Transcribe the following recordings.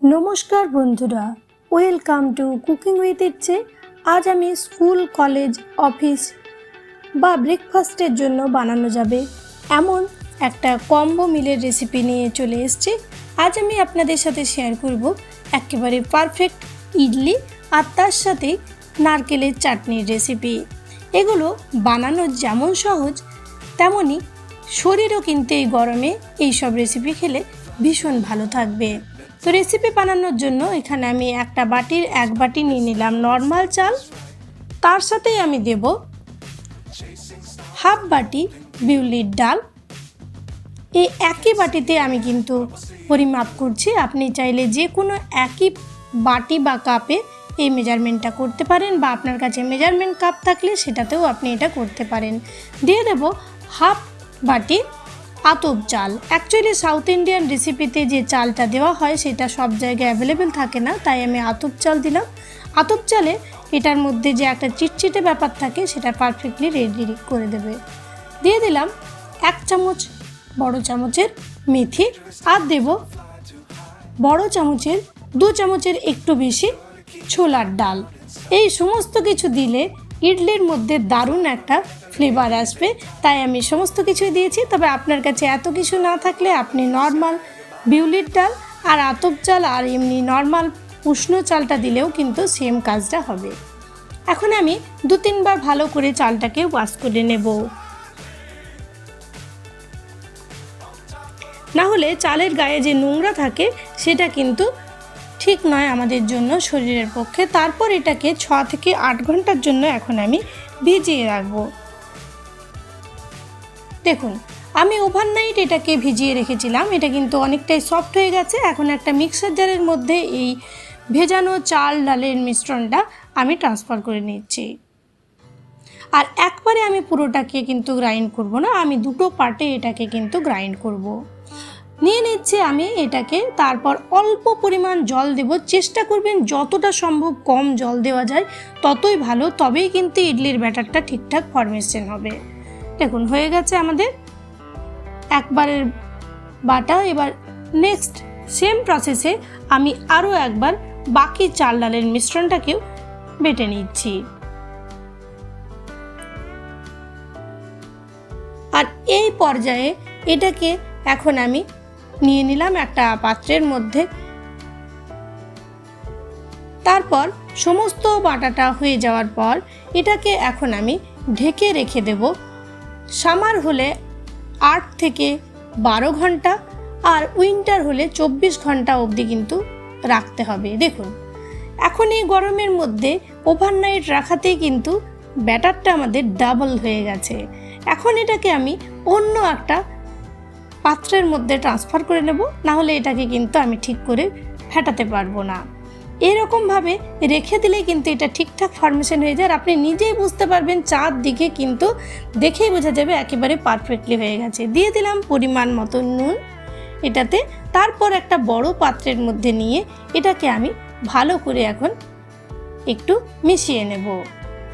नमस्कार बंधुरा welcome to cooking with इচ্ছে। आज आमी स्कूल कलेज अफिस बा ब्रेकफास्टेर जोन्नो बानानो जाबे एमन एकटा कम्बो मिलेर रेसिपि निये चले एसेछि। आज आमी आपनादेर साथे शेयर करब एकेबारे पारफेक्ट इडली और तार साथे नारकेलेर चाटनिर रेसिपि। एगुलो बानानो जेमन सहज तेमोनी शरीरও কিন্তু এই গরমে এই সব রেসিপি খেলে ভীষণ ভালো থাকবে। তো রেসিপি বানানোর জন্য এখানে আমি একটা বাটির এক বাটি নিয়ে নিলাম নরমাল চাল, তার সাথেই আমি দেব হাফ বাটি বিউলির ডাল। এই একই বাটিতে আমি কিন্তু পরিমাপ করছি, আপনি চাইলে যে কোনো একই বাটি বা কাপে এই মেজারমেন্টটা করতে পারেন বা আপনার কাছে মেজারমেন্ট কাপ থাকলে সেটাতেও আপনি এটা করতে পারেন। দিয়ে দেব হাফ বাটি আতপ চাল। অ্যাকচুয়ালি সাউথ ইন্ডিয়ান রেসিপিতে যে চালটা দেওয়া হয় সেটা সব জায়গায় অ্যাভেলেবেল থাকে না, তাই আমি আতপ চাল দিলাম। আতপ চালে এটার মধ্যে যে একটা চিটচিটে ব্যাপার থাকে সেটা পারফেক্টলি রেডি করে দেবে। দিয়ে দিলাম এক চামচ বড় চামচের মেথি আর দেব বড় চামচের 2 চামচের একটু বেশি ছোলার ডাল। এই সমস্ত কিছু দিলে ইডলির মধ্যে দারুণ একটা ফ্লেভার আসবে, তাই আমি সমস্ত কিছুই দিয়েছি। তবে আপনার কাছে এত কিছু না থাকলে আপনি নর্মাল বিউলির ডাল আর আতপ চাল আর এমনি নর্মাল উষ্ণ চালটা দিলেও কিন্তু সেম কাজটা হবে। এখন আমি 2-3 বার ভালো করে চালটাকে ওয়াশ করে নেব, না হলে চালের গায়ে যে নোংরা থাকে সেটা কিন্তু ঠিক নয় আমাদের জন্য শরীরের পক্ষে। তারপর এটাকে 6 থেকে 8 ঘন্টার জন্য এখন আমি ভিজিয়ে রাখবো। দেখুন আমি ওভারনাইট এটাকে ভিজিয়ে রেখেছিলাম, এটা কিন্তু অনেকটাই সফট হয়ে গেছে। এখন একটা মিক্সার জারের মধ্যে এই ভেজানো চাল ডালের মিশ্রণটা আমি ট্রান্সফার করে নিচ্ছি। আর একবারে আমি পুরোটাকে কিন্তু গ্রাইন্ড করব না, আমি দুটো পার্টে এটাকে কিন্তু গ্রাইন্ড করব। নিয়ে নিচ্ছে আমি এটাকে, তারপর অল্প পরিমাণ জল দেব। চেষ্টা করবেন যতটা সম্ভব কম জল দেওয়া যায় ততই ভালো, তবেই কিন্তু ইডলির ব্যাটারটা ঠিকঠাক ফরমেশন হবে। দেখুন হয়ে গেছে আমাদের একবারের বাটা। এবার নেক্সট সেম প্রসেসে আমি আরও একবার বাকি চাল ডালের মিশ্রণটাকেও বেটে নিচ্ছি। আর এই পর্যায়ে এটাকে এখন আমি নিয়ে নিলাম একটা পাত্রের মধ্যে। তারপর সমস্ত বাটাটা হয়ে যাওয়ার পর এটাকে এখন আমি ঢেকে রেখে দেব। সামার হলে 8 থেকে 12 ঘন্টা আর উইন্টার হলে 24 ঘন্টা অবধি কিন্তু রাখতে হবে। দেখুন এখন এই গরমের মধ্যে ওভারনাইট রাখাতেই কিন্তু ব্যাটারটা আমাদের ডাবল হয়ে গেছে। এখন এটাকে আমি অন্য একটা পাত্রের মধ্যে ট্রান্সফার করে নেব, না হলে এটাকে কিন্তু আমি ঠিক করে ফেটাতে পারবো না। এরকমভাবে রেখে দিলে কিন্তু এটা ঠিকঠাক ফরমেশন হয়ে যায়, আর আপনি নিজেই বুঝতে পারবেন চারদিকে কিন্তু দেখেই বোঝা যাবে একেবারে পারফেক্টলি হয়ে গেছে। দিয়ে দিলাম পরিমাণ মতো নুন এটাতে। তারপর একটা বড় পাত্রের মধ্যে নিয়ে এটাকে আমি ভালো করে এখন একটু মিশিয়ে নেব।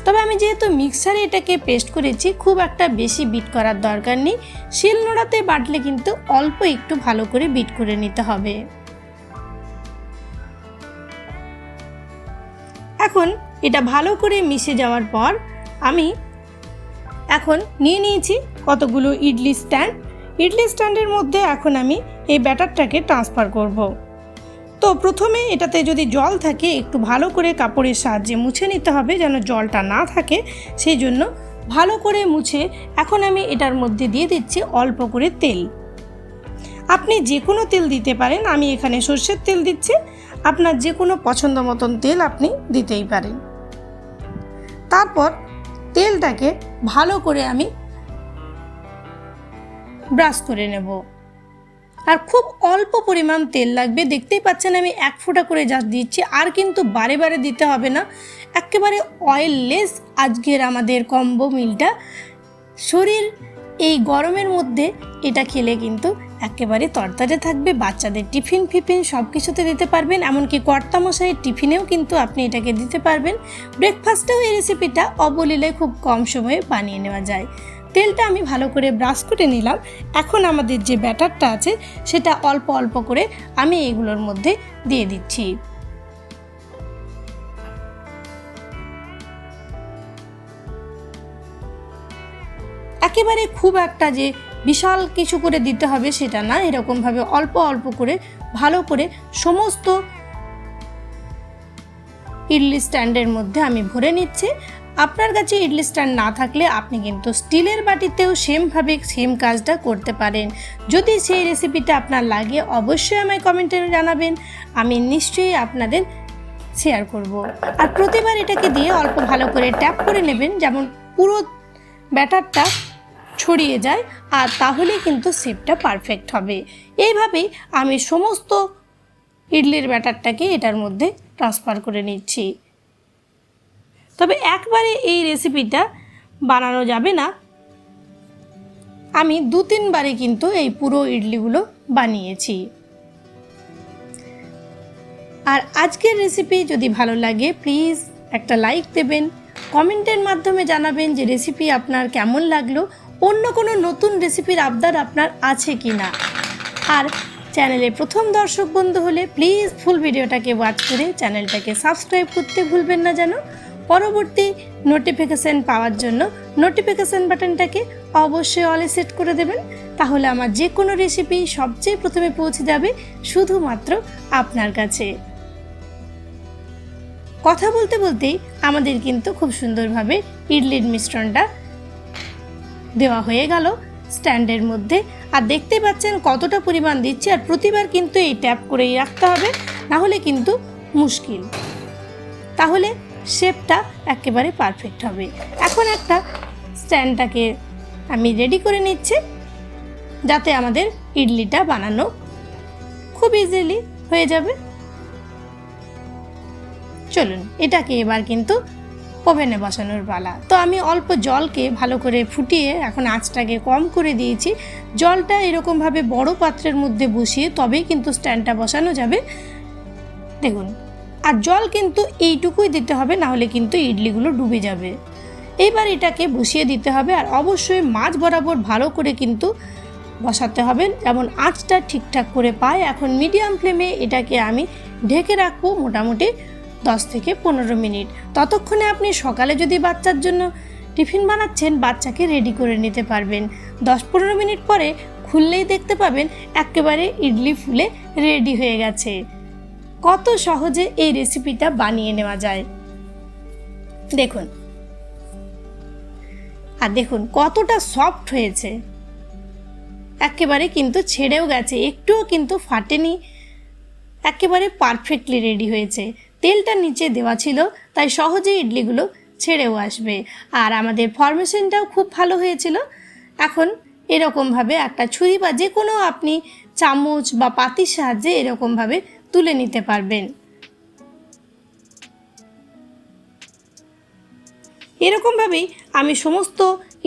তবে আমি যেহেতু মিক্সারে এটাকে পেস্ট করেছি খুব একটা বেশি বিট করার দরকার নেই, শিলনোড়াতে বাটলে কিন্তু অল্প একটু ভালো করে বিট করে নিতে হবে। এখন এটা ভালো করে মিশে যাওয়ার পর আমি এখন নিয়ে নিয়েছি কতগুলো ইডলি স্ট্যান্ড। ইডলি স্ট্যান্ডের মধ্যে এখন আমি এই ব্যাটারটাকে ট্রান্সফার করব। তো প্রথমে এটাতে যদি জল থাকে একটু ভালো করে কাপড়ের সাহায্যে মুছে নিতে হবে যেন জলটা না থাকে, সেই জন্য ভালো করে মুছে এখন আমি এটার মধ্যে দিয়ে দিচ্ছি অল্প করে তেল। আপনি যে কোনো তেল দিতে পারেন, আমি এখানে সর্ষের তেল দিচ্ছি, আপনার যে কোনো পছন্দ মতন তেল আপনি দিতেই পারেন। তারপর তেলটাকে ভালো করে আমি ব্রাশ করে নেব। আর খুব অল্প পরিমাণ তেল লাগবে, দেখতেই পাচ্ছেন আমি 1 ফোঁটা করে জাস্ট দিচ্ছি, আর কিন্তু বারে বারে দিতে হবে না। একেবারে অয়েললেস আজকের আমাদের কম্বো মিলটা। শরীর এই গরমের মধ্যে এটা খেলে কিন্তু একেবারে তরতাজা থাকবে। বাচ্চাদের টিফিন ফিফিন সব কিছুতে দিতে পারবেন, এমনকি কর্তামশাইয়ের টিফিনেও কিন্তু আপনি এটাকে দিতে পারবেন। ব্রেকফাস্টেও এই রেসিপিটা অবলীলায় খুব কম সময়ে বানিয়ে নেওয়া যায়। তেলটা আমি ভালো করে ব্রাশ করে নিলাম। এখন আমাদের যে ব্যাটারটা আছে সেটা অল্প অল্প করে আমি এগুলোর মধ্যে দিয়ে দিচ্ছি। একেবারে খুব একটা যে বিশাল কিছু করে দিতে হবে সেটা না, এরকমভাবে অল্প অল্প করে ভালো করে সমস্ত ইডলি স্ট্যান্ডের মধ্যে আমি ভরে নিচ্ছি। আপনার কাছে ইডলি স্ট্যান্ড না থাকলে আপনি কিন্তু স্টিলের বাটিতেও সেম কাজটা করতে পারেন। যদি সেই রেসিপিটা আপনার লাগে অবশ্যই আমায় কমেন্টে জানাবেন, আমি নিশ্চয়ই আপনাদের শেয়ার করব। আর প্রতিবার এটাকে দিয়ে অল্প ভালো করে ট্যাপ করে নেবেন, যেমন পুরো ব্যাটারটা ছড়িয়ে যায়, আর তাহলে কিন্তু শেপটা পারফেক্ট হবে। এইভাবেই আমি সমস্ত ইডলির ব্যাটারটাকে এটার মধ্যে ট্রান্সফার করে নিচ্ছি। তবে একবারে এই রেসিপিটা বানানো যাবে না, আমি 2-3 বারে কিন্তু এই পুরো ইডলিগুলো বানিয়েছি। আর আজকের রেসিপি যদি ভালো লাগে প্লিজ একটা লাইক দেবেন, কমেন্টের মাধ্যমে জানাবেন যে রেসিপি আপনার কেমন লাগলো, অন্য কোনো নতুন রেসিপির আবদার আপনার আছে কি না। আর চ্যানেলে প্রথম দর্শক বন্ধু হলে প্লিজ ফুল ভিডিওটাকে ওয়াচ করে চ্যানেলটাকে সাবস্ক্রাইব করতে ভুলবেন না যেন। পরবর্তী নোটিফিকেশান পাওয়ার জন্য নোটিফিকেশান বাটনটাকে অবশ্যই অলে সেট করে দেবেন, তাহলে আমার যে কোনো রেসিপি সবচেয়ে প্রথমে পৌঁছে যাবে শুধুমাত্র আপনার কাছে। কথা বলতে বলতেই আমাদের কিন্তু খুব সুন্দরভাবে ইডলির মিশ্রণটা দেওয়া হয়ে গেল স্ট্যান্ডের মধ্যে। আর দেখতে পাচ্ছেন কতটা পরিমাণ দিচ্ছি, আর প্রতিবার কিন্তু এই ট্যাপ করেই রাখতে হবে, না হলে কিন্তু মুশকিল, তাহলে শেপটা একেবারে পারফেক্ট হবে। এখন একটা স্ট্যান্ডটাকে আমি রেডি করে নিচ্ছি, যাতে আমাদের ইডলিটা বানানো খুব ইজিলি হয়ে যাবে। চলুন এটাকে এবার কিন্তু ওভেনে বসানোর পালা। তো আমি অল্প জলকে ভালো করে ফুটিয়ে এখন আঁচটাকে কম করে দিয়েছি। জলটা এরকমভাবে বড় পাত্রের মধ্যে বসিয়ে তবেই কিন্তু স্ট্যান্ডটা বসানো যাবে, দেখুন। আর জল কিন্তু এইটুকুই দিতে হবে, না হলে কিন্তু ইডলিগুলো ডুবে যাবে। এবার এটাকে বসিয়ে দিতে হবে, আর অবশ্যই মাঝ বরাবর ভালো করে কিন্তু বসাতে হবে, যেমন আঁচটা ঠিকঠাক করে পায়। এখন মিডিয়াম ফ্লেমে এটাকে আমি ঢেকে রাখবো মোটামুটি 10 থেকে 15 মিনিট। ততক্ষণে আপনি সকালে যদি বাচ্চার জন্য টিফিন বানাচ্ছেন, বাচ্চাকে রেডি করে নিতে পারবেন। 10-15 মিনিট পরে খুললেই দেখতে পাবেন একেবারে ইডলি ফুলে রেডি হয়ে গেছে। কত সহজে এই রেসিপিটা বানিয়ে নেওয়া যায় দেখুন। আর দেখুন কতটা সফট হয়েছে, একেবারে কিন্তু ছেড়েও গেছে, একটুও কিন্তু ফাটেনি, একেবারে পারফেক্টলি রেডি হয়েছে। তেলটা নিচে দেওয়া ছিল তাই সহজেই ইডলিগুলো ছেড়েও আসবে, আর আমাদের ফরমেশনটাও খুব ভালো হয়েছিল। এখন এরকমভাবে একটা ছুরি বা যে কোনো আপনি চামচ বা পাতির সাহায্যে এরকমভাবে তুলে নিতে পারবেন। এরকমভাবেই আমি সমস্ত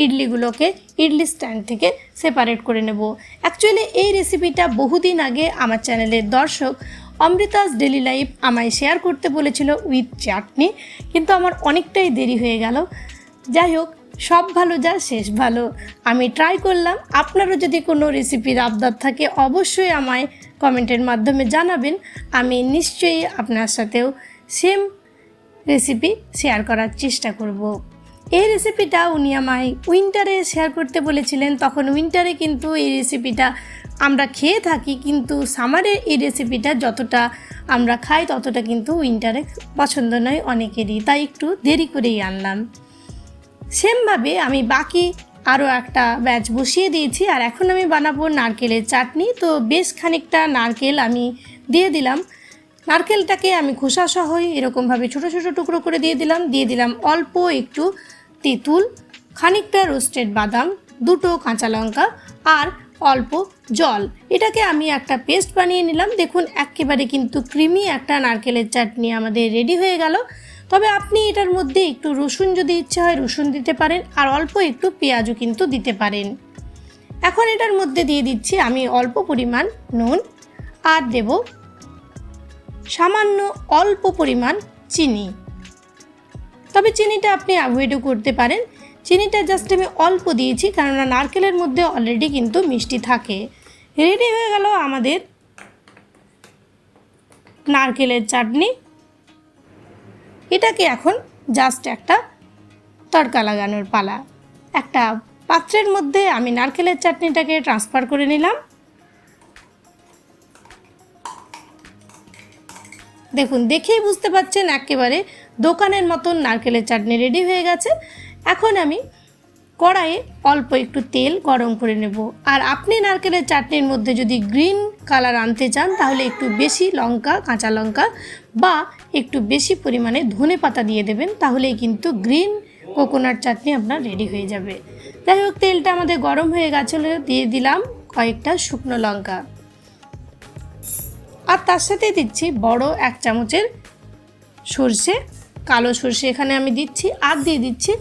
ইডলিগুলোকে ইডলি স্ট্যান্ড থেকে সেপারেট করে নেব। অ্যাকচুয়ালি এই রেসিপিটা বহুদিন আগে আমার চ্যানেলের দর্শক অমৃতাস ডেলি লাইফ আমায় শেয়ার করতে বলেছিল উইথ চাটনি, কিন্তু আমার অনেকটাই দেরি হয়ে গেল। যাই হোক, সব ভালো যা শেষ ভালো, আমি ট্রাই করলাম। আপনারও যদি কোনো রেসিপির আবদার থাকে অবশ্যই আমায় কমেন্টের মাধ্যমে জানাবেন, আমি নিশ্চয়ই আপনার সাথেও সেম রেসিপি শেয়ার করার চেষ্টা করব। এই রেসিপিটা উনি আমায় উইন্টারে শেয়ার করতে বলেছিলেন, তখন উইন্টারে কিন্তু এই রেসিপিটা আমরা খেয়ে থাকি, কিন্তু সামারে এই রেসিপিটা যতটা আমরা খাই ততটা কিন্তু উইন্টারে পছন্দ নয় অনেকেরই, তাই একটু দেরি করেই আনলাম। সেমভাবে আমি বাকি আরও একটা ব্যাচ বসিয়ে দিয়েছি, আর এখন আমি বানাবো নারকেলের চাটনি। তো বেশ খানিকটা নারকেল আমি দিয়ে দিলাম, নারকেলটাকে আমি খোসা সহই এরকমভাবে ছোট ছোট টুকরো করে দিয়ে দিলাম অল্প একটু তেঁতুল, খানিকটা রোস্টেড বাদাম, 2টো কাঁচা লঙ্কা আর অল্প জল। এটাকে আমি একটা পেস্ট বানিয়ে নিলাম। দেখুন একেবারে কিন্তু ক্রিমি একটা নারকেলের চাটনি আমাদের রেডি হয়ে গেল। তবে আপনি এটার মধ্যে একটু রসুন যদি ইচ্ছে হয় রসুন দিতে পারেন, আর অল্প একটু পেঁয়াজও কিন্তু দিতে পারেন। এখন এটার মধ্যে দিয়ে দিচ্ছি আমি অল্প পরিমাণ নুন, আর দেব সামান্য অল্প পরিমাণ চিনি। তবে চিনিটা আপনি অ্যাভয়েডও করতে পারেন, চিনিটা জাস্ট আমি অল্প দিয়েছি, কেননা নারকেলের মধ্যে অলরেডি কিন্তু মিষ্টি থাকে। রেডি হয়ে গেল আমাদের নারকেলের চাটনি। এটাকে এখন জাস্ট একটা তড়কা লাগানোর পালা। একটা পাত্রের মধ্যে আমি নারকেলের চাটনিটাকে ট্রান্সফার করে নিলাম। দেখুন, দেখেই বুঝতে পারছেন একেবারে দোকানের মতন নারকেলের চাটনি রেডি হয়ে গেছে। এখন আমি কড়াইয়ে অল্প একটু তেল গরম করে নেব। আর আপনি নারকেলের চাটনির মধ্যে যদি গ্রিন কালার আনতে চান তাহলে একটু বেশি লঙ্কা, কাঁচা লঙ্কা বা একটু বেশি পরিমাণে ধনেপাতা দিয়ে দেবেন, তাহলেই কিন্তু গ্রিন কোকোনাট চাটনি আপনার রেডি হয়ে যাবে। যাই হোক, তেলটা আমাদের গরম হয়ে গেছিলো, দিয়ে দিলাম কয়েকটা শুকনো লঙ্কা। আর তার সাথে দিচ্ছি বড় 1 চামচের সর্ষে, কালো সর্ষে এখানে আমি দিচ্ছি। আর দিয়ে দিচ্ছি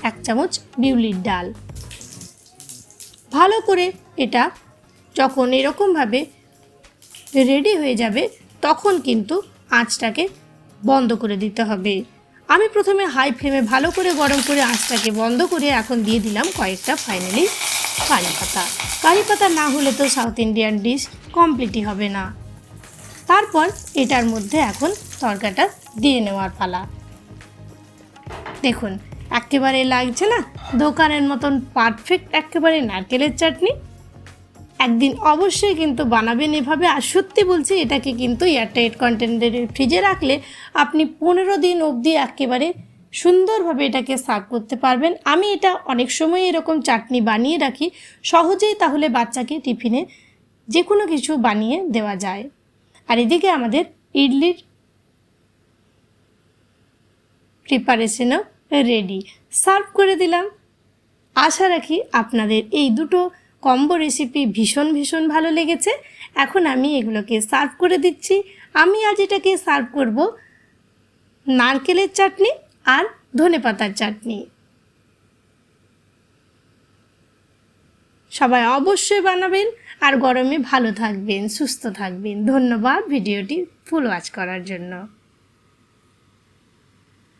1 চামচ বিউলির ডাল। ভালো করে এটা যখন এরকমভাবে রেডি হয়ে যাবে তখন কিন্তু আঁচটাকে বন্ধ করে দিতে হবে। আমি প্রথমে হাই ফ্লেমে ভালো করে গরম করে আঁচটাকে বন্ধ করে এখন দিয়ে দিলাম কয়েকটা ফাইনালি কারি পাতা। কারি পাতা না হলে তো সাউথ ইন্ডিয়ান ডিশ কমপ্লিটই হবে না। তারপর এটার মধ্যে এখন তরকাটা দিয়ে নেওয়ার পালা। দেখুন, একেবারে লাগছে না দোকানের মতন পারফেক্ট একেবারে নারকেলের চাটনি। একদিন অবশ্যই কিন্তু বানাবেন এভাবে। আর সত্যি বলছি, এটাকে কিন্তু এয়ারটাইট কন্টেনারে ফ্রিজে রাখলে আপনি 15 দিন অবধি একেবারে সুন্দরভাবে এটাকে সার্ভ করতে পারবেন। আমি এটা অনেক সময় এরকম চাটনি বানিয়ে রাখি সহজেই, তাহলে বাচ্চাকে টিফিনে যে কোনো কিছু বানিয়ে দেওয়া যায়। আর এদিকে আমাদের ইডলির প্রিপারেশনও রেডি, সার্ভ করে দিলাম। আশা রাখি আপনাদের এই দুটো কম্বো রেসিপি ভীষণ ভীষণ ভালো লেগেছে। এখন আমি এগুলোকে সার্ভ করে দিচ্ছি। আমি আজ এটাকে সার্ভ করব নারকেলের চাটনি আর ধনেপাতার চাটনি। সবাই অবশ্যই বানাবেন আর গরমে ভালো থাকবেন, সুস্থ থাকবেন। ধন্যবাদ ভিডিওটি ফুল ওয়াচ করার জন্য।